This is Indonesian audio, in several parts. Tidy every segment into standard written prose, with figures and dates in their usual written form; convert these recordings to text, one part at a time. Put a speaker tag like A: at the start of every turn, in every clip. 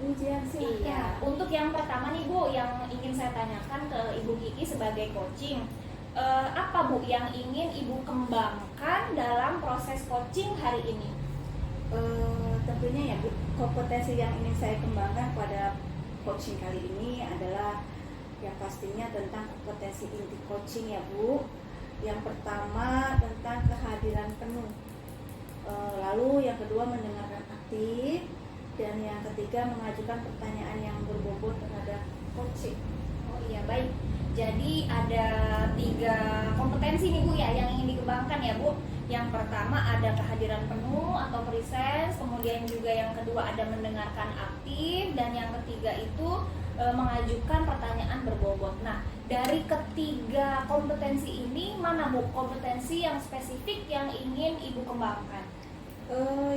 A: ujian, silakan.
B: Iya, untuk yang pertama nih Bu, yang ingin saya tanyakan ke Ibu Kiki sebagai coaching, apa Bu yang ingin Ibu kembangkan dalam proses coaching hari ini?
A: Tentunya ya Bu, kompetensi yang ingin saya kembangkan pada coaching kali ini adalah yang pastinya tentang kompetensi inti coaching ya Bu. Yang pertama tentang kehadiran penuh, lalu yang kedua mendengarkan aktif, dan yang ketiga mengajukan pertanyaan yang berbobot terhadap coaching.
B: Oh iya, baik. Jadi ada 3 kompetensi nih Bu ya yang ingin dikembangkan ya Bu. Yang pertama ada kehadiran penuh atau presence, kemudian juga yang kedua ada mendengarkan aktif, dan yang ketiga itu mengajukan pertanyaan berbobot. Nah, dari ketiga kompetensi ini mana Bu kompetensi yang spesifik yang ingin Ibu kembangkan?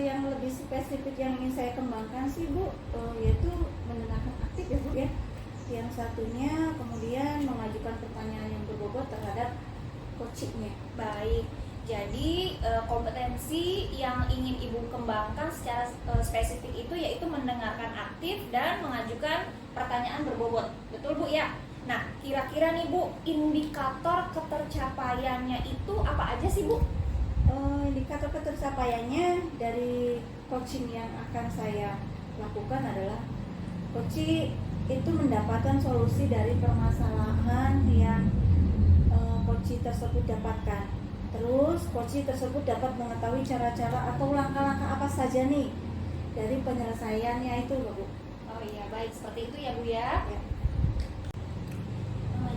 A: Yang lebih spesifik yang ingin saya kembangkan sih Bu, yaitu mendengarkan aktif ya Bu ya. Yang satunya kemudian mengajukan pertanyaan yang berbobot terhadap coachingnya.
B: Baik, jadi kompetensi yang ingin Ibu kembangkan secara spesifik itu yaitu mendengarkan aktif dan mengajukan pertanyaan berbobot. Betul Bu ya? Nah, kira-kira nih Bu, indikator ketercapaiannya itu apa aja sih Bu?
A: Indikator ketercapaiannya dari coaching yang akan saya lakukan adalah coaching itu mendapatkan solusi dari permasalahan yang coaching tersebut dapatkan. Terus coaching tersebut dapat mengetahui cara-cara atau langkah-langkah apa saja nih dari penyelesaiannya itu Bu.
B: Oh iya, baik, seperti itu ya Bu ya.
A: Ya.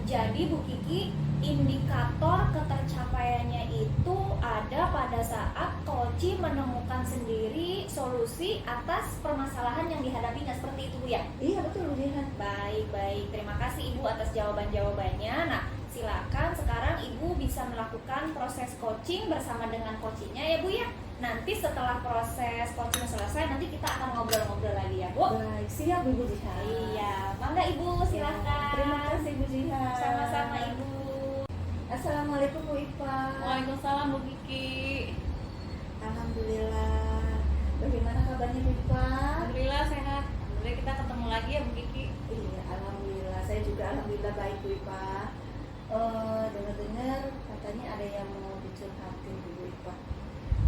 B: Jadi Bu Kiki, indikator ketercapaiannya itu ada pada saat coaching menemukan sendiri solusi atas permasalahan yang dihadapinya, seperti itu Bu ya?
A: Iya betul Bu Jihan.
B: Baik, terima kasih Ibu atas jawaban-jawabannya. Nah, silakan sekarang Ibu bisa melakukan proses coaching bersama dengan coachingnya ya Bu ya. Nanti setelah proses coaching selesai, nanti kita akan ngobrol-ngobrol lagi ya Bu.
A: Baik, siap Bu Jihan.
B: Iya, mangga Ibu silakan.
A: Terima kasih Bu Jihan.
B: Sama-sama Ibu.
A: Assalamualaikum Bu Ipa.
C: Waalaikumsalam Bu Kiki.
A: Alhamdulillah. Bagaimana kabarnya Bu Ipa?
C: Alhamdulillah sehat. Alhamdulillah kita ketemu lagi ya Bu Kiki.
A: Iya, alhamdulillah. Saya juga alhamdulillah baik Bu Ipa. Dengar-dengar katanya ada yang mau dicurhatin Bu Ipa,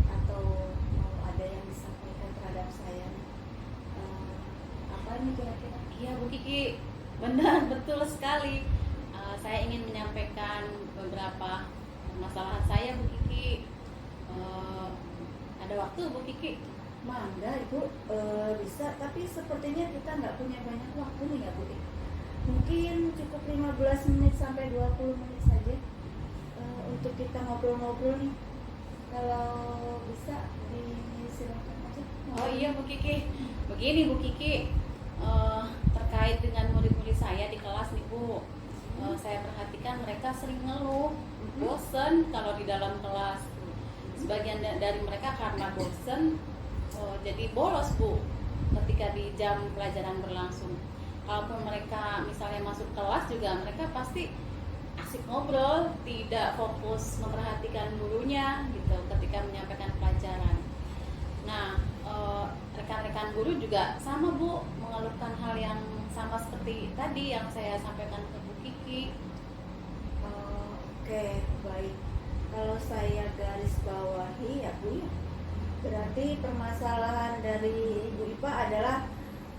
A: atau mau ada yang disampaikan terhadap saya. Apa nih kira-kira?
C: Iya Bu Kiki, benar betul sekali. Saya ingin menyampaikan beberapa permasalahan saya Bu Kiki. Ada waktu Bu Kiki?
A: Mangga Ibu, bisa, tapi sepertinya kita nggak punya banyak waktu nih ya Bu. Mungkin cukup 15 menit sampai 20 menit saja untuk kita ngobrol-ngobrol nih. Kalau bisa disilakan aja.
C: Oh iya Bu Kiki. Begini Bu Kiki, terkait dengan murid-murid saya di kelas nih Bu. Saya perhatikan mereka sering ngeluh, bosen kalau di dalam kelas. Sebagian dari mereka karena bosen, jadi bolos Bu ketika di jam pelajaran berlangsung. Kalaupun mereka misalnya masuk kelas juga, mereka pasti asik ngobrol, tidak fokus memperhatikan gurunya gitu ketika menyampaikan pelajaran. Nah, rekan-rekan guru juga sama Bu, mengeluhkan hal yang sama seperti tadi yang saya sampaikan ke Bu Kiki.
A: Oke, baik. Kalau saya garis bawahi ya Bu, berarti permasalahan dari Ibu Ipa adalah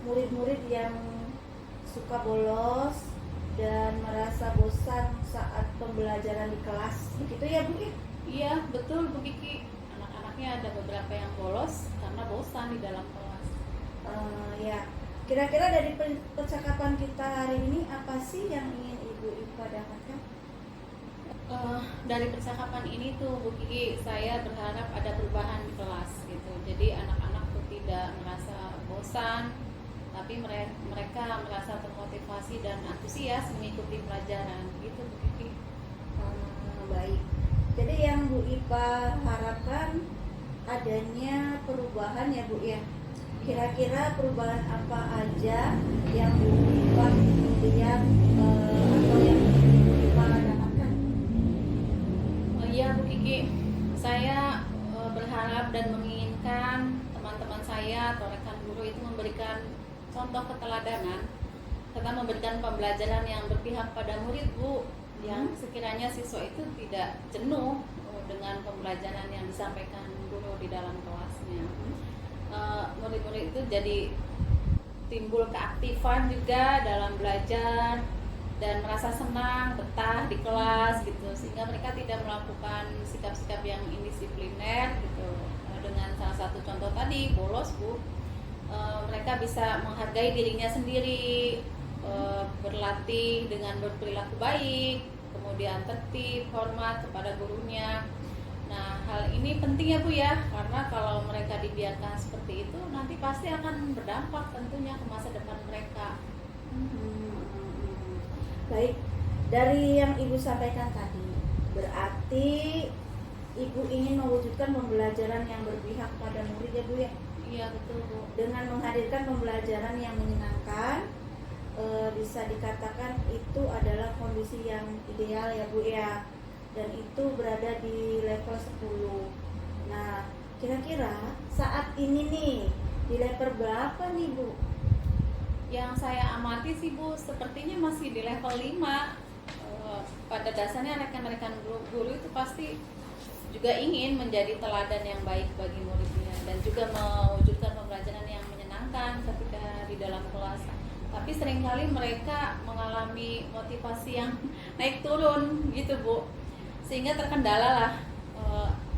A: murid-murid yang suka bolos dan merasa bosan saat pembelajaran di kelas. Begitu ya Bu?
C: Iya, betul Bu Kiki. Anak-anaknya ada beberapa yang bolos karena bosan di dalam kelas.
A: Ya, kira-kira dari percakapan kita hari ini apa sih yang ingin Ibu Ipa dapatkan?
C: Dari percakapan ini tuh Bu Kiki, saya berharap ada perubahan di kelas gitu. Jadi anak-anak tuh tidak merasa bosan, tapi mereka merasa termotivasi dan antusias mengikuti pelajaran gitu Bu Kiki.
A: Baik. Jadi yang Bu Ipa harapkan adanya perubahan ya Bu ya. Kira-kira perubahan apa aja yang Bu Ipa kemudian atau yang Bu Ipa dapatkan?
C: Iya Bu Kiki, saya berharap dan menginginkan teman-teman saya atau rekan guru itu memberikan contoh keteladanan, serta memberikan pembelajaran yang berpihak pada murid, Bu, yang sekiranya siswa itu tidak jenuh dengan pembelajaran yang disampaikan guru di dalam kelasnya. Murid-murid itu jadi timbul keaktifan juga dalam belajar dan merasa senang, betah di kelas gitu, sehingga mereka tidak melakukan sikap-sikap yang indisipliner gitu. Dengan salah satu contoh tadi, bolos, Bu, mereka bisa menghargai dirinya sendiri, berlatih dengan berperilaku baik, kemudian tertib, hormat kepada gurunya. Nah, hal ini penting ya, Bu ya, karena kalau mereka dibiarkan seperti itu nanti pasti akan berdampak tentunya ke masa depan mereka.
A: Baik, dari yang Ibu sampaikan tadi, berarti Ibu ingin mewujudkan pembelajaran yang berpihak pada murid ya, Bu ya?
C: Iya, betul, Bu.
A: Dengan menghadirkan pembelajaran yang menyenangkan, bisa dikatakan itu adalah kondisi yang ideal ya, Bu ya. Dan itu berada di level 10. Nah, kira-kira saat ini nih di level berapa nih, Bu?
C: Yang saya amati sih, Bu, sepertinya masih di level 5. Pada dasarnya rekan-rekan guru itu pasti juga ingin menjadi teladan yang baik bagi muridnya dan juga mewujudkan pembelajaran yang menyenangkan ketika di dalam kelas. Tapi seringkali mereka mengalami motivasi yang naik turun gitu, Bu, sehingga terkendala lah,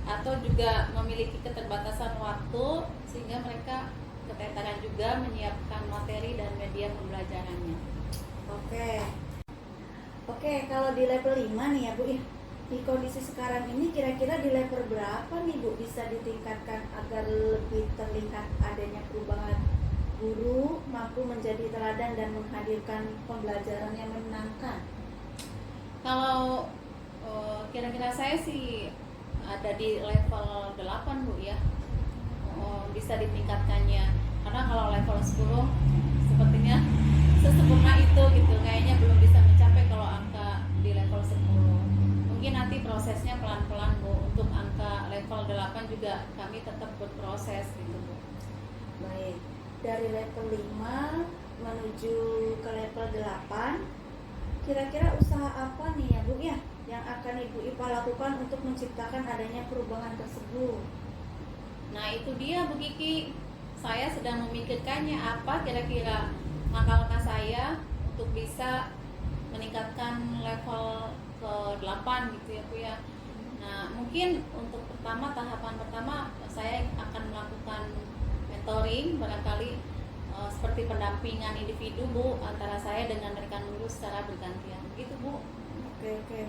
C: atau juga memiliki keterbatasan waktu sehingga mereka keteteran juga menyiapkan materi dan media pembelajarannya.
A: Oke, kalau di level 5 nih ya, Bu ya, di kondisi sekarang ini kira-kira di level berapa nih, Bu, bisa ditingkatkan agar lebih terlihat adanya perubahan guru mampu menjadi teladan dan menghadirkan pembelajaran yang menyenangkan?
C: Kalau kira-kira saya sih ada di level 8, Bu ya. Bisa ditingkatkannya, karena kalau level 10 sepertinya sesempurna itu gitu, kayaknya belum bisa mencapai kalau angka di level 10. Mungkin nanti prosesnya pelan-pelan, Bu. Untuk angka level 8 juga kami tetap berproses gitu, Bu.
A: Baik, dari level 5 menuju ke level 8, kira-kira usaha apa nih ya, Bu ya, yang akan Ibu IPA lakukan untuk menciptakan adanya perubahan tersebut?
C: Nah, itu dia, Bu Kiki. Saya sedang memikirkannya apa kira-kira langkah-langkah saya untuk bisa meningkatkan level ke 8 gitu ya, Bu ya. Nah, mungkin untuk tahapan pertama saya akan melakukan mentoring, barangkali seperti pendampingan individu, Bu, antara saya dengan rekan guru secara bergantian. Begitu, Bu.
A: Oke.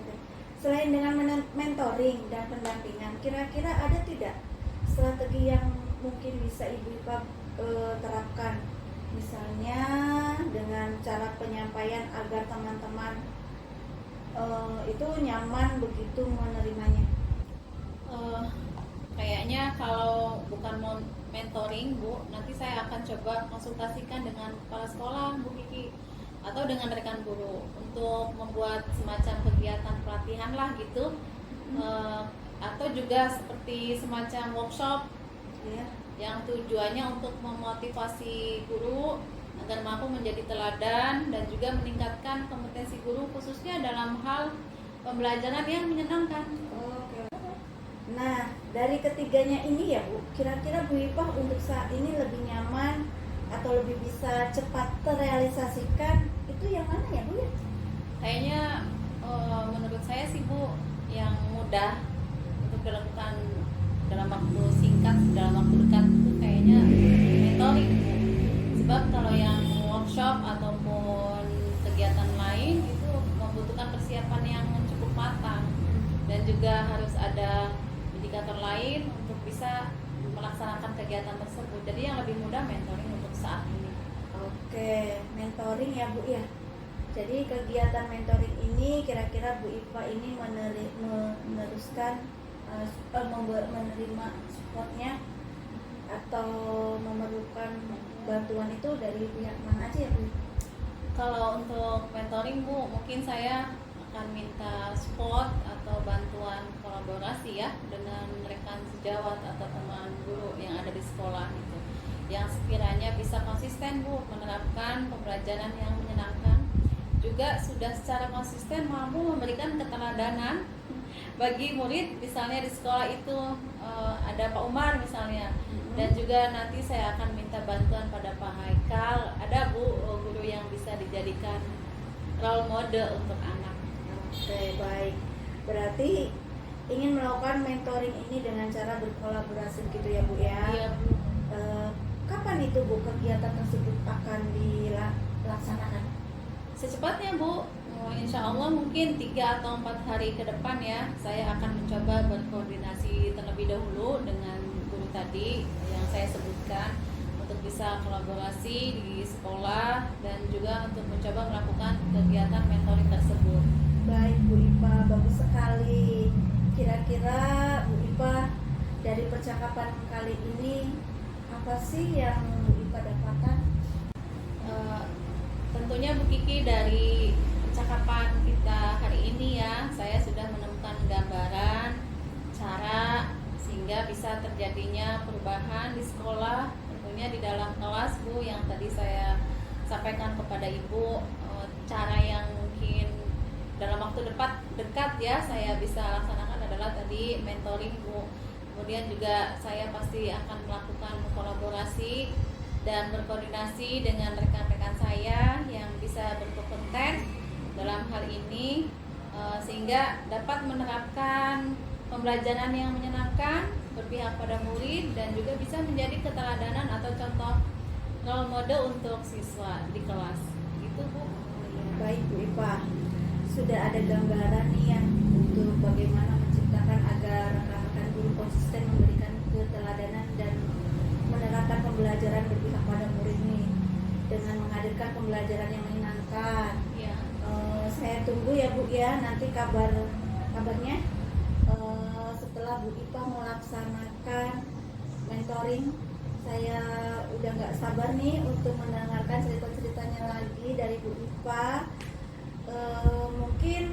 A: Selain dengan mentoring dan pendampingan, kira-kira ada tidak strategi yang mungkin bisa Ibu IPA terapkan? Misalnya dengan cara penyampaian agar teman-teman itu nyaman begitu menerimanya.
C: Kayaknya kalau bukan mentoring, Bu, nanti saya akan coba konsultasikan dengan kepala sekolah, Bu Kiki, atau dengan rekan guru untuk membuat semacam kegiatan pelatihan lah gitu, atau juga seperti semacam workshop
A: Ya.
C: yang tujuannya untuk memotivasi guru agar mampu menjadi teladan dan juga meningkatkan kompetensi guru khususnya dalam hal pembelajaran yang menyenangkan.
A: Oke. Nah, dari ketiganya ini ya, Bu, kira-kira Bu IPA untuk saat ini lebih nyaman atau lebih bisa cepat terrealisasikan itu yang mana ya, Bu ya?
C: Kayaknya menurut saya sih, Bu, yang mudah untuk dilakukan dalam waktu singkat, dalam waktu dekat itu kayaknya mentoring, Bu. Sebab kalau yang workshop ataupun kegiatan lain itu membutuhkan persiapan yang cukup matang dan juga harus ada indikator lain untuk bisa melaksanakan kegiatan tersebut. Jadi yang lebih mudah mentoring untuk saat ini.
A: Oke, mentoring ya, Bu ya. Jadi kegiatan mentoring ini kira-kira Bu IPA ini meneruskan menerima supportnya atau memerlukan bantuan itu dari pihak mana aja ya, Bu?
C: Kalau untuk mentoring, Bu, mungkin saya akan minta support atau bantuan kolaborasi ya dengan rekan sejawat atau teman guru yang ada di sekolah gitu. yang sekiranya bisa konsisten Bu menerapkan pembelajaran yang menyenangkan, juga sudah secara konsisten mampu memberikan keteladanan bagi murid. Misalnya di sekolah itu ada Pak Umar misalnya, dan juga nanti saya akan minta bantuan pada Pak Haikal, ada Bu guru yang bisa dijadikan role model untuk anak.
A: Oke, baik. Berarti ingin melakukan mentoring ini dengan cara berkolaborasi gitu ya Bu ya.
C: Iya Bu.
A: Kapan itu Bu kegiatan tersebut akan dilaksanakan?
C: Secepatnya Bu, insya Allah mungkin 3 atau 4 hari ke depan ya, saya akan mencoba berkoordinasi terlebih dahulu dengan guru tadi yang saya sebutkan untuk bisa kolaborasi di sekolah dan juga untuk mencoba melakukan kegiatan mentoring tersebut.
A: Baik Bu Ipa, bagus sekali. Kira-kira Bu Ipa dari percakapan kali ini apa sih yang Bu Ipa dapatkan?
C: Tentunya Bu Kiki dari percakapan kita hari ini ya, saya sudah menemukan gambaran cara sehingga bisa terjadinya perubahan di sekolah, tentunya di dalam kelas Bu, yang tadi saya sampaikan kepada Ibu, cara yang mungkin dalam waktu dekat ya saya bisa laksanakan adalah tadi mentoring Bu. Kemudian juga saya pasti akan melakukan kolaborasi dan berkoordinasi dengan rekan-rekan saya yang bisa berkompeten dalam hal ini, sehingga dapat menerapkan pembelajaran yang menyenangkan, berpihak pada murid, dan juga bisa menjadi keteladanan atau contoh role model untuk siswa di kelas. Itu Bu.
A: Baik Bu Ipa, sudah ada gambaran nih ya untuk bagaimana menciptakan agar rekan-rekan guru konsisten memberikan keteladanan dan menerapkan pembelajaran berpihak pada murid nih dengan menghadirkan pembelajaran yang menyenangkan.
C: Ya.
A: Saya tunggu ya Bu ya nanti kabarnya setelah Bu Ipa melaksanakan mentoring. Saya udah nggak sabar nih untuk mendengarkan cerita-ceritanya lagi dari Bu Ipa. Mungkin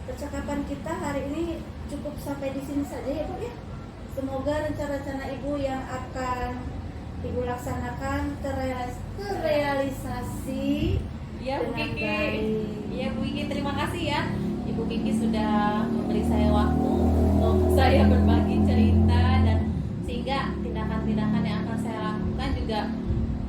A: percakapan kita hari ini cukup sampai di sini saja ya Bu ya. Semoga rencana-rencana Ibu yang akan Ibu laksanakan terrealisasi
C: Ya Bu
A: dengan
C: Kiki.
A: baik.
C: Ya Bu Kiki, terima kasih ya. Ibu Kiki sudah memberi saya waktu untuk saya berbagi cerita, dan sehingga tindakan-tindakan yang akan saya lakukan juga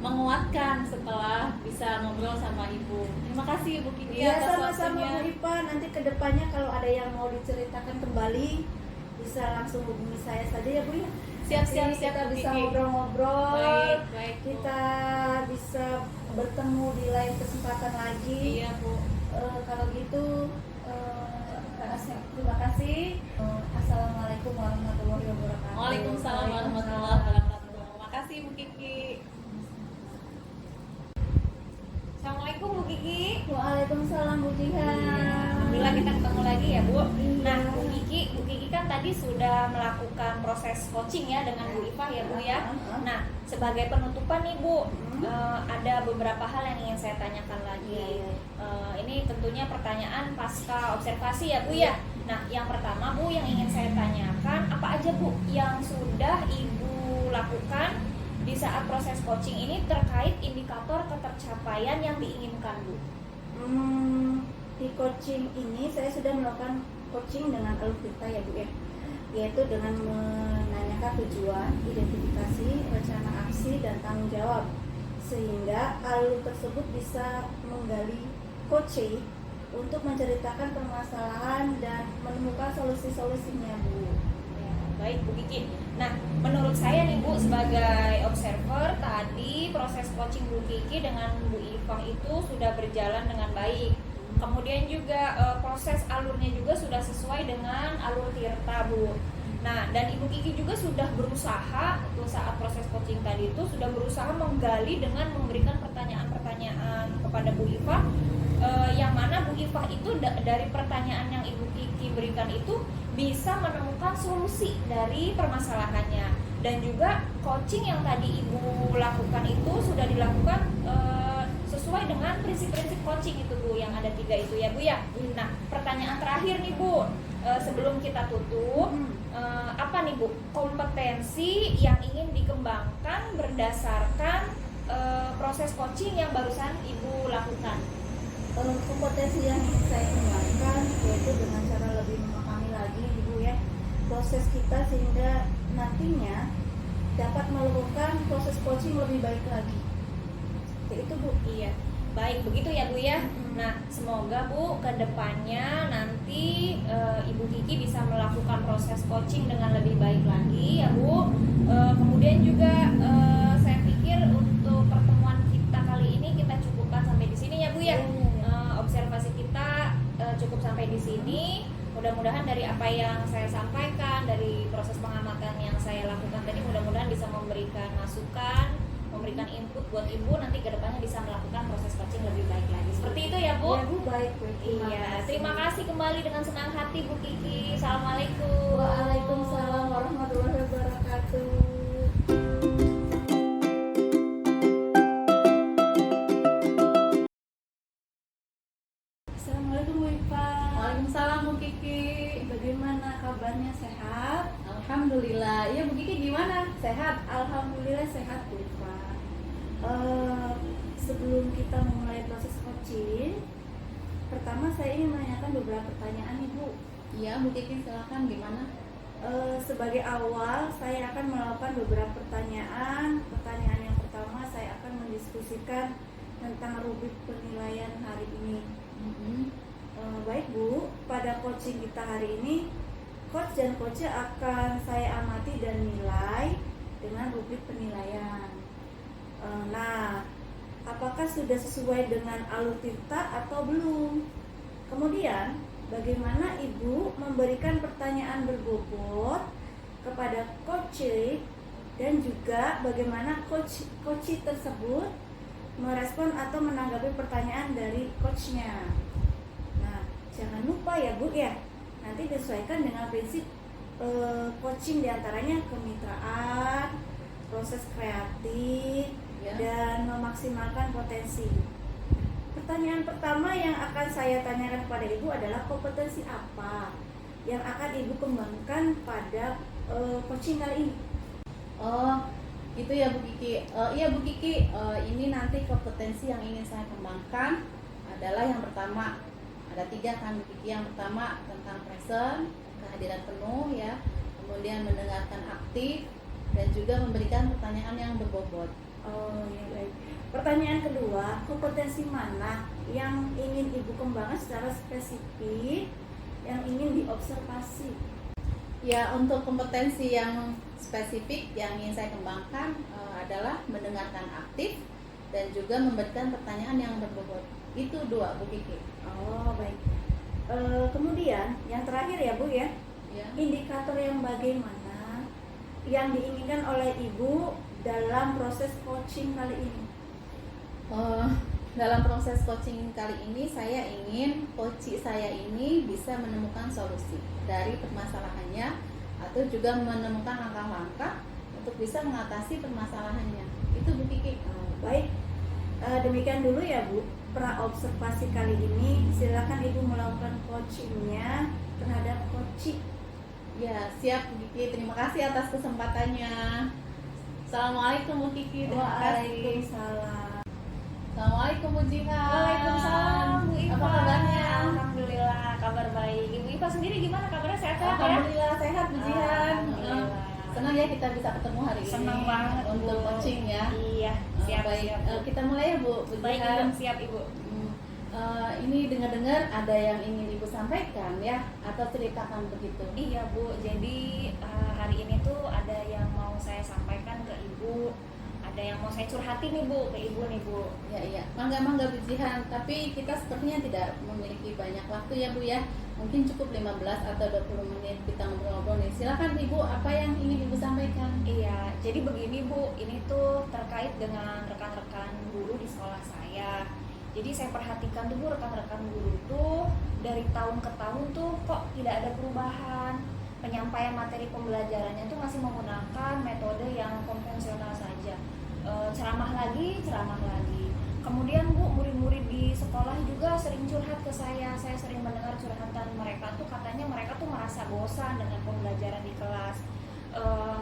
C: menguatkan setelah bisa ngobrol sama Ibu. Terima kasih Ibu Kiki
A: Ya
C: atas
A: sama-sama
C: waktunya.
A: Bu Ipa. Nanti kedepannya kalau ada yang mau diceritakan kembali bisa langsung hubungi saya saja ya Bu ya.
C: Siap
A: Nanti kita
C: Bu
A: bisa
C: Kiki.
A: ngobrol-ngobrol.
C: Baik Bu.
A: Kita bisa bertemu di lain kesempatan lagi.
C: Iya Bu.
A: Kalau gitu terima kasih. Assalamualaikum warahmatullahi wabarakatuh.
C: Waalaikumsalam warahmatullahi wabarakatuh. Makasih Bu Kiki.
B: Assalamualaikum Bu Kiki.
A: Waalaikumsalam Bu Jihan.
B: Alhamdulillah kita ketemu lagi ya Bu. Nah
A: Iya.
B: Bu Kiki kan tadi sudah melakukan proses coaching ya dengan Bu Ipa ya Bu ya. Nah sebagai penutupan nih Bu, ada beberapa hal yang ingin saya tanyakan lagi. Ini tentunya pertanyaan pasca observasi ya Bu ya. Nah yang pertama Bu yang ingin saya tanyakan, apa aja Bu yang sudah Ibu lakukan di saat proses coaching ini terkait indikator ketercapaian yang diinginkan Bu?
A: Di coaching ini saya sudah melakukan coaching dengan alur kita ya Bu ya, yaitu dengan menanyakan tujuan, identifikasi, rencana aksi, dan tanggung jawab, sehingga alur tersebut bisa menggali coaching untuk menceritakan permasalahan dan menemukan solusi-solusinya Bu.
B: Ya, baik Bu Kiki. Nah, menurut saya nih Bu sebagai observer tadi proses coaching Bu Kiki dengan Bu Ipang itu sudah berjalan dengan baik. Kemudian juga proses alurnya juga sudah sesuai dengan alur Tirta Bu. Nah, dan Ibu Kiki juga sudah berusaha untuk saat proses coaching tadi itu sudah berusaha menggali dengan memberikan pertanyaan-pertanyaan kepada Bu Ipa, yang mana Bu Ipa itu dari pertanyaan yang Ibu Kiki berikan itu bisa menemukan solusi dari permasalahannya. Dan juga coaching yang tadi Ibu lakukan itu sudah dilakukan sesuai dengan prinsip-prinsip coaching itu Bu, yang ada 3 itu ya Bu ya. Nah pertanyaan terakhir nih Bu, sebelum kita tutup,
A: Hmm.
B: apa nih Bu kompetensi yang ingin dikembangkan berdasarkan proses coaching yang barusan Ibu lakukan?
A: Kompetensi yang ingin saya kembangkan yaitu dengan cara lebih memahami lagi Ibu ya proses kita sehingga nantinya dapat melakukan proses coaching lebih baik lagi. Seperti itu Bu.
B: Iya, baik begitu ya Bu ya.
A: Mm-mm.
B: Nah, semoga Bu kedepannya nanti Ibu Kiki bisa melakukan proses coaching dengan lebih baik lagi ya Bu. Kemudian juga saya pikir untuk pertemuan kita kali ini kita cukupkan sampai di sini ya Bu ya. Observasi kita cukup sampai di sini. Mudah-mudahan dari apa yang saya sampaikan, dari proses pengamatan yang saya lakukan tadi, mudah-mudahan bisa memberikan masukan, memberikan input buat Ibu nanti kedepannya bisa melakukan proses coaching lebih baik lagi. Seperti itu ya Bu.
A: Ya Bu, baik Bu.
B: Iya, terima kasih kembali dengan senang hati Bu Kiki. Assalamualaikum.
A: Waalaikumsalam warahmatullahi wabarakatuh. Assalamualaikum Bu Ipa.
C: Waalaikumsalam Bu Kiki.
A: Bagaimana kabarnya, sehat?
C: Alhamdulillah. Iya Bu Kiki gimana? Sehat?
A: Alhamdulillah sehat Bu Ipa. Sebelum kita memulai proses coaching, pertama saya ingin menanyakan beberapa pertanyaan Ibu.
C: Iya Bu Kiki, silakan gimana?
A: Sebagai awal, saya akan melakukan beberapa pertanyaan. Pertanyaan yang pertama, saya akan mendiskusikan tentang rubrik penilaian hari ini. Baik Bu, pada coaching kita hari ini, coach dan coachnya akan saya amati dan nilai dengan rubrik penilaian. Nah, apakah sudah sesuai dengan alutsista atau belum? Kemudian, bagaimana Ibu memberikan pertanyaan berbobot kepada coach dan juga bagaimana coach tersebut merespon atau menanggapi pertanyaan dari coachnya. Nah, jangan lupa ya Bu ya, nanti disesuaikan dengan prinsip coaching diantaranya kemitraan, proses kreatif,
C: Ya.
A: dan memaksimalkan potensi. Pertanyaan pertama yang akan saya tanyakan kepada Ibu adalah kompetensi apa yang akan Ibu kembangkan pada coaching kali ini?
C: Oh, itu ya Bu Kiki. Iya Bu Kiki, ini nanti kompetensi yang ingin saya kembangkan adalah yang pertama, ada 3 kan Bu Kiki. Yang pertama tentang present, kehadiran penuh ya, kemudian mendengarkan aktif, dan juga memberikan pertanyaan yang berbobot.
A: Oh ya baik. Pertanyaan kedua, kompetensi mana yang ingin Ibu kembangkan secara spesifik yang ingin diobservasi?
C: Ya, untuk kompetensi yang spesifik yang ingin saya kembangkan adalah mendengarkan aktif dan juga memberikan pertanyaan yang berbobot. Itu 2 Bu Kiki.
A: Oh baik. Kemudian yang terakhir ya Bu ya,
C: Ya.
A: indikator yang bagaimana yang diinginkan oleh Ibu dalam proses coaching kali ini?
C: Dalam proses coaching kali ini saya ingin coach saya ini bisa menemukan solusi dari permasalahannya atau juga menemukan langkah-langkah untuk bisa mengatasi permasalahannya. Itu Bu Kiki.
A: Baik, demikian dulu ya Bu pra-observasi kali ini. Silakan Ibu melakukan coachingnya terhadap coaching.
C: Ya, siap Bu Kiki. Terima kasih atas kesempatannya. Assalamualaikum Bu Kiki. Terima kasih.
A: Waalaikumsalam.
C: Assalamualaikum Bu Jihan.
B: Waalaikumsalam Bu Ipa.
C: Apa kabarnya?
B: Alhamdulillah kabar baik. Ibu Ipa sendiri gimana kabarnya, sehat-sehat ya?
C: Alhamdulillah sehat Bu Jihan.
B: Alhamdulillah.
C: Senang ya kita bisa ketemu hari ini.
B: Senang banget
C: untuk
B: Bu.
C: coaching ya.
B: Iya, siap
C: Baik.
B: siap.
C: Kita mulai ya Bu
B: Baik
C: Jihan.
B: Ibu, siap Ibu.
C: Ini dengar-dengar ada yang ingin Ibu sampaikan ya, atau ceritakan begitu.
B: Iya Bu, jadi hari ini tuh ada yang mau saya sampaikan ke Ibu, ada yang mau saya curhatin nih Bu, ke Ibu nih Bu.
C: Ya, mangga Bu Jihan. Tapi kita sepertinya tidak memiliki banyak waktu ya Bu ya. Mungkin cukup 15 atau 20 menit kita ngobrol-ngobrol nih. Silakan Ibu, apa yang ingin Ibu sampaikan?
B: Iya, jadi begini Bu, ini tuh terkait dengan rekan-rekan guru di sekolah saya. Jadi saya perhatikan tuh Bu, rekan-rekan guru tuh dari tahun ke tahun tuh kok tidak ada perubahan. Penyampaian materi pembelajarannya tuh masih menggunakan metode yang konvensional saja. Ceramah lagi. Kemudian Bu, murid-murid di sekolah juga sering curhat ke saya sering mendengar curhatan mereka tuh, katanya mereka tuh merasa bosan dengan pembelajaran di kelas.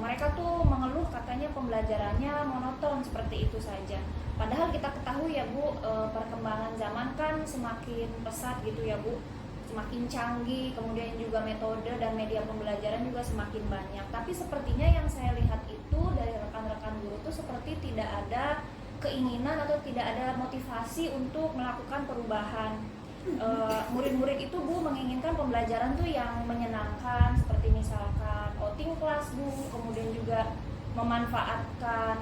B: Mereka tuh mengeluh katanya pembelajarannya monoton seperti itu saja. Padahal kita ketahui ya Bu, perkembangan zaman kan semakin pesat gitu ya Bu, semakin canggih, kemudian juga metode dan media pembelajaran juga semakin banyak. Tapi sepertinya yang saya lihat itu dari rekan-rekan guru tuh seperti tidak ada keinginan atau tidak ada motivasi untuk melakukan perubahan. Murid-murid itu Bu menginginkan pembelajaran tuh yang menyenangkan, seperti misalkan outing kelas Bu, kemudian juga memanfaatkan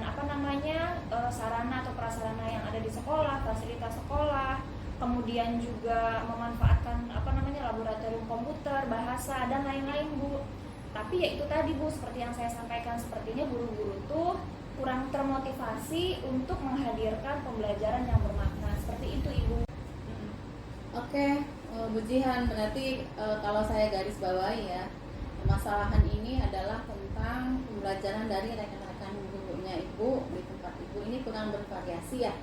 B: sarana atau prasarana yang ada di sekolah, fasilitas sekolah, kemudian juga memanfaatkan laboratorium komputer, bahasa dan lain-lain Bu. Tapi ya itu tadi Bu, seperti yang saya sampaikan, sepertinya guru-guru tuh kurang termotivasi untuk menghadirkan pembelajaran yang bermakna. Seperti itu Ibu.
C: Oke, Bu Jihan, berarti kalau saya garis bawahi ya, permasalahan ini adalah tentang pembelajaran dari rekan-rekan gurunya Ibu di tempat Ibu ini kurang bervariasi ya,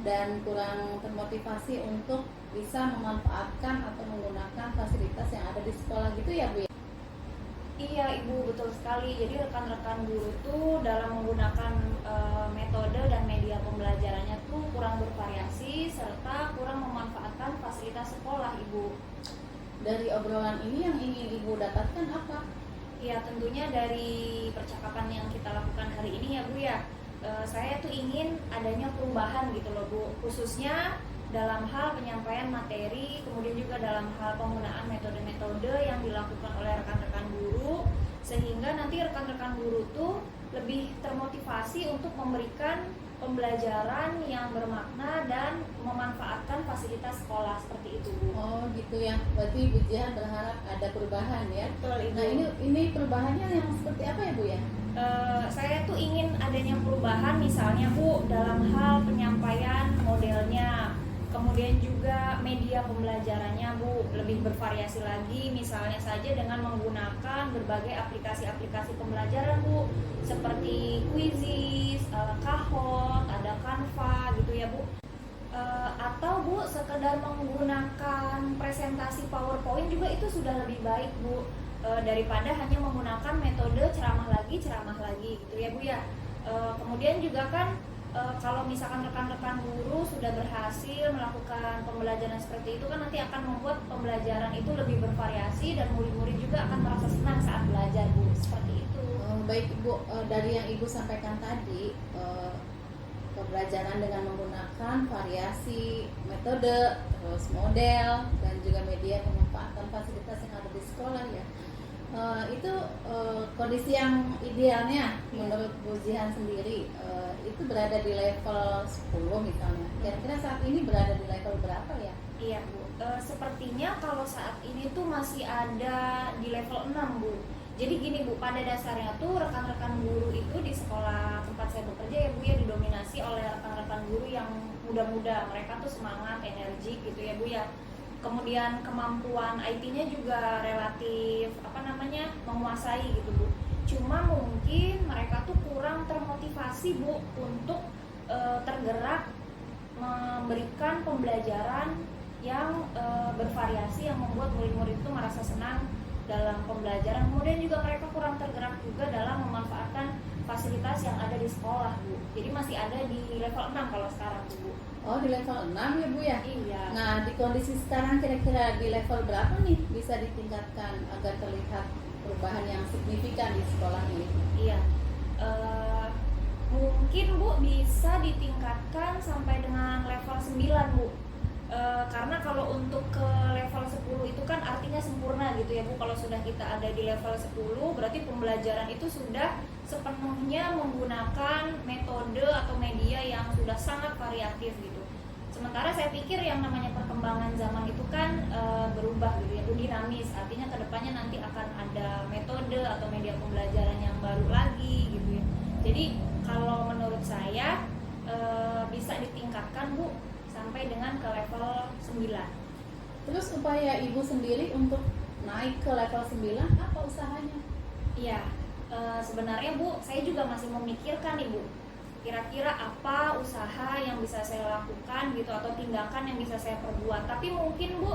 C: dan kurang termotivasi untuk bisa memanfaatkan atau menggunakan fasilitas yang ada di sekolah gitu ya Bu ya?
B: Iya Ibu, betul sekali. Jadi rekan-rekan guru tuh dalam menggunakan metode dan media pembelajarannya tuh kurang bervariasi serta kurang memanfaatkan fasilitas sekolah Ibu.
C: Dari obrolan ini yang ingin Ibu dapatkan apa?
B: Ya tentunya dari percakapan yang kita lakukan hari ini ya Bu ya, saya tuh ingin adanya perubahan gitu loh Bu, khususnya dalam hal penyampaian materi, kemudian juga dalam hal penggunaan metode-metode yang dilakukan oleh rekan-rekan guru, sehingga nanti rekan-rekan guru tuh lebih termotivasi untuk memberikan pembelajaran yang bermakna dan memanfaatkan fasilitas sekolah, seperti itu Bu.
C: Oh gitu ya, berarti Bu Jihan berharap ada perubahan ya.
B: Betul Ibu.
C: Nah ini perubahannya yang seperti apa ya Bu ya?
B: Saya tuh ingin adanya perubahan misalnya Bu dalam hal penyampaian modelnya, kemudian juga media pembelajarannya Bu lebih bervariasi lagi, misalnya saja dengan menggunakan berbagai aplikasi-aplikasi pembelajaran Bu, seperti Quizizz, Kahoot, ada Canva gitu ya Bu. Atau Bu sekedar menggunakan presentasi PowerPoint juga itu sudah lebih baik Bu, daripada hanya menggunakan metode ceramah lagi gitu ya Bu ya. Kemudian juga kan kalau misalkan rekan-rekan guru sudah berhasil melakukan pembelajaran seperti itu kan nanti akan membuat pembelajaran itu lebih bervariasi dan murid-murid juga akan merasa senang saat belajar Bu, seperti itu.
C: Baik Ibu, dari yang Ibu sampaikan tadi, pembelajaran dengan menggunakan variasi metode, terus model, dan juga media pemanfaatan fasilitas yang ada di sekolah ya, itu kondisi yang idealnya menurut Bu Jihan sendiri, itu berada di level 10 misalnya. Kira-kira saat ini berada di level berapa ya?
B: Iya Bu, sepertinya kalau saat ini tuh masih ada di level 6 Bu. Jadi gini Bu, pada dasarnya tuh rekan-rekan guru itu di sekolah tempat saya bekerja ya Bu ya, didominasi oleh rekan-rekan guru yang muda-muda. Mereka tuh semangat, energik gitu ya Bu ya. Kemudian kemampuan IT-nya juga relatif menguasai gitu Bu. Cuma mungkin mereka tuh kurang termotivasi Bu untuk tergerak memberikan pembelajaran yang bervariasi yang membuat murid-murid itu merasa senang dalam pembelajaran. Kemudian juga mereka kurang tergerak juga dalam memanfaatkan fasilitas yang ada di sekolah Bu. Jadi masih ada di level 6 kalau sekarang Bu.
C: Oh di level 6 ya Bu ya?
B: Iya.
C: Nah di kondisi sekarang kira-kira di level berapa nih bisa ditingkatkan agar terlihat perubahan yang signifikan di sekolah ini?
B: Iya. Mungkin Bu bisa ditingkatkan sampai dengan level 9 Bu. Karena kalau untuk ke level 10 itu kan artinya sempurna gitu ya Bu. Kalau sudah kita ada di level 10 berarti pembelajaran itu sudah sepenuhnya menggunakan metode atau media yang sudah sangat variatif gitu. Sementara saya pikir yang namanya perkembangan zaman itu kan berubah gitu ya Bu, dinamis. Artinya kedepannya nanti akan ada metode atau media pembelajaran yang baru lagi gitu ya. Jadi kalau menurut saya bisa ditingkatkan Bu sampai dengan ke level 9.
C: Terus upaya Ibu sendiri untuk naik ke level 9 apa usahanya?
B: Iya, sebenarnya Bu, saya juga masih memikirkan Ibu. kira-kira apa usaha yang bisa saya lakukan gitu atau tindakan yang bisa saya perbuat. Tapi mungkin Bu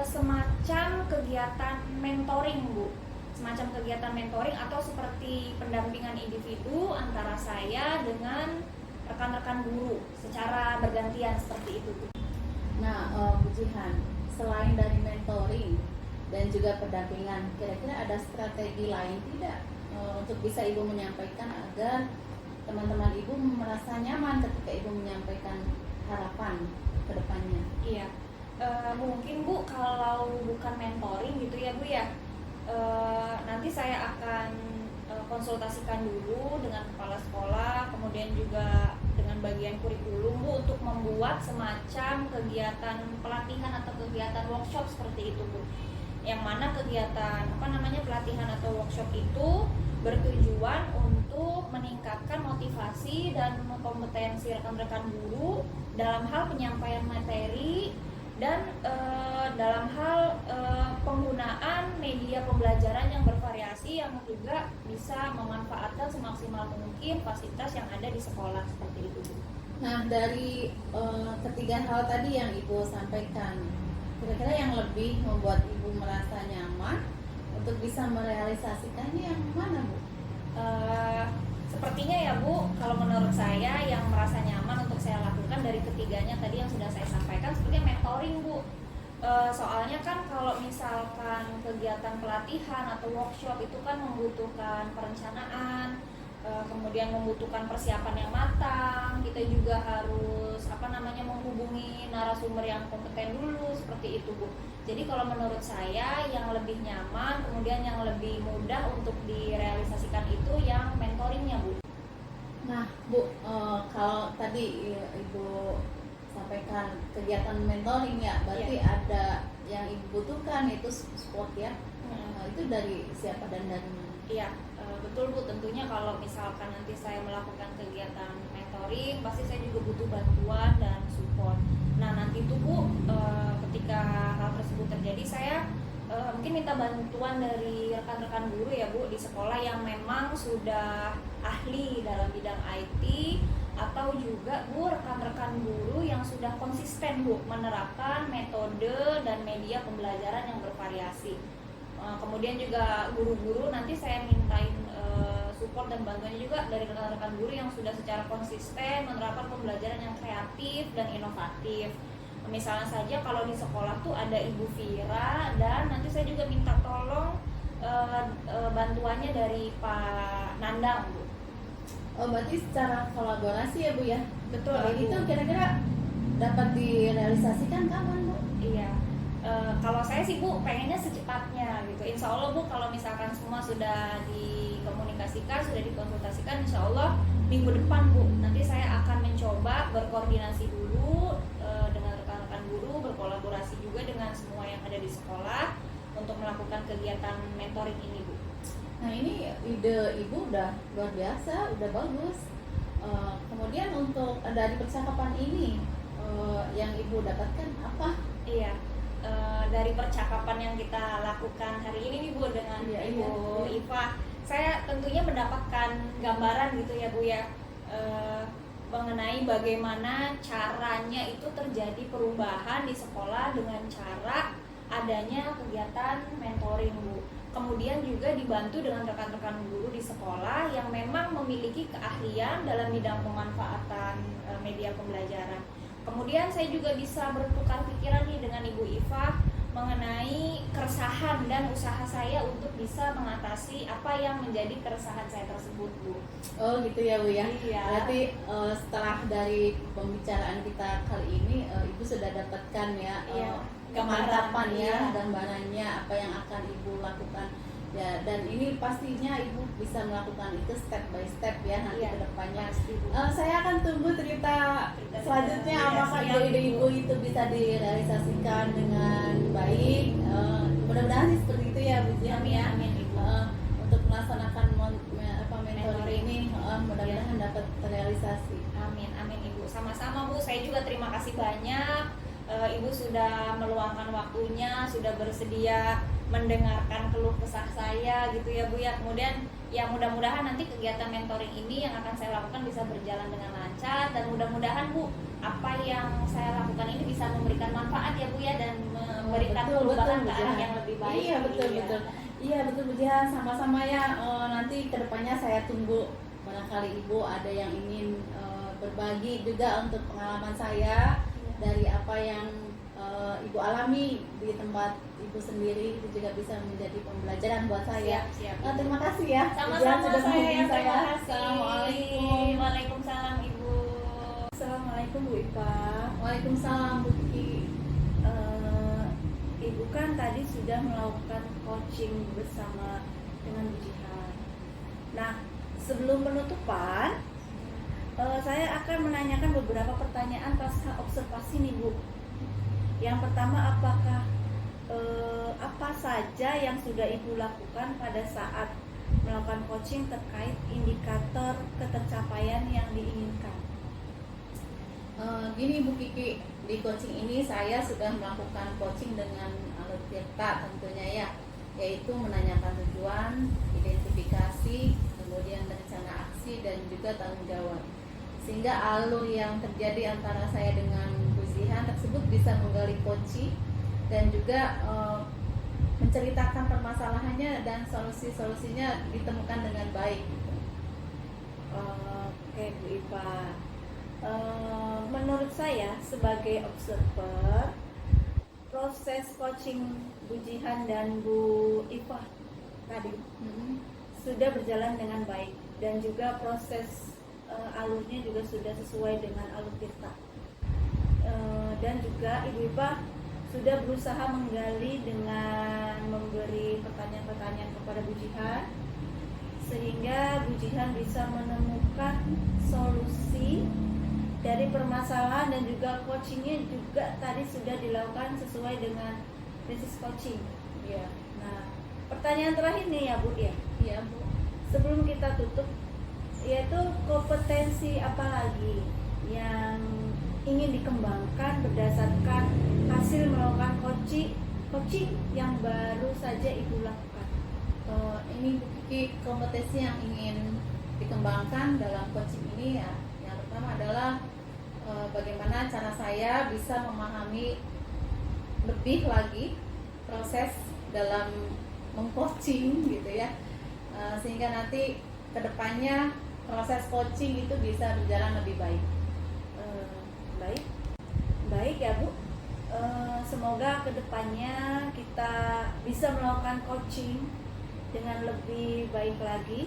B: semacam kegiatan mentoring Bu, semacam kegiatan mentoring atau seperti pendampingan individu antara saya dengan rekan-rekan guru secara bergantian seperti itu Bu.
C: Nah, Bu Jihan, selain dari mentoring dan juga pendampingan, kira-kira ada strategi lain tidak untuk bisa Ibu menyampaikan agar teman-teman Ibu merasa nyaman ketika Ibu menyampaikan harapan ke depannya?
B: Iya, mungkin Bu kalau bukan mentoring gitu ya Bu ya, nanti saya akan konsultasikan dulu dengan kepala sekolah, kemudian juga dengan bagian kurikulum Bu untuk membuat semacam kegiatan pelatihan atau kegiatan workshop seperti itu Bu. Yang mana kegiatan pelatihan atau workshop itu bertujuan untuk meningkatkan motivasi dan kompetensi rekan-rekan guru dalam hal penyampaian materi dan dalam hal penggunaan media pembelajaran yang bervariasi yang juga bisa memanfaatkan semaksimal mungkin fasilitas yang ada di sekolah seperti itu.
C: Nah, dari ketiga hal tadi yang Ibu sampaikan, kira-kira yang lebih membuat Ibu merasa nyaman untuk bisa merealisasikannya yang mana Bu?
B: Sepertinya ya Bu, kalau menurut saya yang merasa nyaman untuk saya lakukan dari ketiganya tadi yang sudah saya sampaikan sepertinya mentoring Bu. Soalnya kan kalau misalkan kegiatan pelatihan atau workshop itu kan membutuhkan perencanaan, kemudian membutuhkan persiapan yang matang. Kita juga harus menghubungi narasumber yang kompeten dulu seperti itu Bu. Jadi kalau menurut saya yang lebih nyaman, kemudian yang lebih mudah untuk direalisasikan itu yang mentoringnya Bu.
C: Nah Bu, kalau tadi Ibu sampaikan kegiatan mentoring ya, berarti ada yang Ibu butuhkan itu support ya. Itu dari siapa dan dari mana?
B: Iya, betul Bu, tentunya kalau misalkan nanti saya melakukan kegiatan mentoring pasti saya juga butuh bantuan dan support. Nah nanti tuh Bu, ketika hal tersebut terjadi saya mungkin minta bantuan dari rekan-rekan guru ya Bu di sekolah yang memang sudah ahli dalam bidang IT, atau juga Bu rekan-rekan guru yang sudah konsisten Bu menerapkan metode dan media pembelajaran yang bervariasi. Kemudian juga guru-guru nanti saya mintain support dan bantuannya juga dari rekan-rekan guru yang sudah secara konsisten menerapkan pembelajaran yang kreatif dan inovatif. Misalnya saja kalau di sekolah tuh ada Ibu Vira, dan nanti saya juga minta tolong bantuannya dari Pak Nandang Bu.
C: Oh, berarti secara kolaborasi ya Bu ya?
B: Betul.
C: Itu kira-kira dapat direalisasikan kapan Bu?
B: Iya. Kalau saya sih Bu pengennya secepatnya gitu. Insya Allah Bu kalau misalkan semua sudah dikomunikasikan, sudah dikonsultasikan, Insya Allah minggu depan Bu nanti saya akan mencoba berkoordinasi dulu dengan rekan-rekan guru, berkolaborasi juga dengan semua yang ada di sekolah untuk melakukan kegiatan mentoring ini Bu.
C: Nah ini ide Ibu udah luar biasa, udah bagus. Kemudian untuk dari percakapan ini yang Ibu dapatkan apa?
B: Iya. Dari percakapan yang kita lakukan hari ini nih Bu dengan Ibu Iva, saya tentunya mendapatkan gambaran gitu ya Bu ya, mengenai bagaimana caranya itu terjadi perubahan di sekolah dengan cara adanya kegiatan mentoring Bu. Kemudian juga dibantu dengan rekan-rekan guru di sekolah yang memang memiliki keahlian dalam bidang pemanfaatan media pembelajaran. Kemudian saya juga bisa bertukar pikiran nih dengan Ibu Iva mengenai keresahan dan usaha saya untuk bisa mengatasi apa yang menjadi keresahan saya tersebut Bu.
C: Oh gitu ya Bu ya.
B: Iya.
C: Berarti setelah dari pembicaraan kita kali ini Ibu sudah dapatkan ya kemantapan ya, gambarannya apa yang akan Ibu lakukan ya, dan ini pastinya Ibu bisa melakukan itu step by step ya nanti ke depannya. Saya akan tunggu cerita selanjutnya apakah ide Ibu itu bisa direalisasikan dengan baik. Mudah-mudahan sih seperti itu ya Bu Jihan ya.
B: Amin Ibu.
C: Untuk melaksanakan mentor ini mudah-mudahan dapat terrealisasi.
B: Amin Ibu. Sama-sama Bu, saya juga terima kasih banyak. Ibu sudah meluangkan waktunya, sudah bersedia mendengarkan keluh kesah saya gitu ya Bu ya. Kemudian ya mudah-mudahan nanti kegiatan mentoring ini yang akan saya lakukan bisa berjalan dengan lancar, dan mudah-mudahan Bu apa yang saya lakukan ini bisa memberikan manfaat ya Bu ya, dan memberikan
C: Betul,
B: perubahan
C: betul,
B: ke arah
C: Bu
B: yang lebih baik.
C: Iya betul
B: Iya.
C: betul. Iya betul Bu Jihan, sama-sama ya. Nanti kedepannya saya tunggu barangkali Ibu ada yang ingin berbagi juga untuk pengalaman saya dari apa yang Ibu alami di tempat Ibu sendiri, itu juga bisa menjadi pembelajaran buat saya.
B: Siap.
C: Terima kasih ya. Bu Jihan
B: Sama-sama
C: sudah
B: saya,
C: menghubungi
B: terima kasih.
C: Assalamualaikum.
B: Waalaikumsalam Ibu.
A: Assalamualaikum Bu Ipa.
C: Waalaikumsalam Bu Kiki.
A: Ibu kan tadi sudah melakukan coaching bersama dengan Bu Jihan. Nah, sebelum penutupan, saya akan menanyakan beberapa pertanyaan pasca observasi nih Bu. Yang pertama, apakah apa saja yang sudah Ibu lakukan pada saat melakukan coaching terkait indikator ketercapaian yang diinginkan?
C: Gini Bu Kiki, di coaching ini saya sudah melakukan coaching dengan alur tirta tentunya ya, yaitu menanyakan tujuan, identifikasi, kemudian rencana aksi, dan juga tanggung jawab. Sehingga alur yang terjadi antara saya dengan Bu Jihan tersebut bisa menggali kunci dan juga menceritakan permasalahannya dan solusi-solusinya ditemukan dengan baik.
A: Oke Bu Ipa. Menurut saya sebagai observer, proses coaching Bu Jihan dan Bu Ipa tadi sudah berjalan dengan baik, dan juga proses alurnya juga sudah sesuai dengan alur tirta. Dan juga Ibu Ipa sudah berusaha menggali dengan memberi pertanyaan-pertanyaan kepada Bu Jihan, sehingga Bu Jihan bisa menemukan solusi dari permasalahan, dan juga coachingnya juga tadi sudah dilakukan sesuai dengan prinsip coaching.
C: Iya.
A: Nah, pertanyaan terakhir nih ya Bu ya.
C: Iya Bu.
A: Sebelum kita tutup, yaitu kompetensi apa lagi yang ingin dikembangkan berdasarkan hasil melakukan coaching yang baru saja Ibu lakukan?
C: Ini Bu Kiki, kompetensi yang ingin dikembangkan dalam coaching ini ya, yang pertama adalah bagaimana cara saya bisa memahami lebih lagi proses dalam mengcoaching gitu ya, sehingga nanti kedepannya proses coaching itu bisa berjalan lebih baik.
A: Baik ya Bu. Semoga kedepannya kita bisa melakukan coaching dengan lebih baik lagi.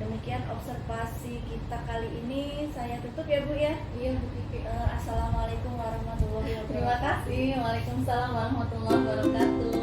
A: Demikian observasi kita kali ini. Saya tutup ya Bu ya.
C: Iya Bu Kiki.
A: Assalamualaikum warahmatullahi wabarakatuh.
C: Terima kasih. Waalaikumsalam warahmatullahi wabarakatuh.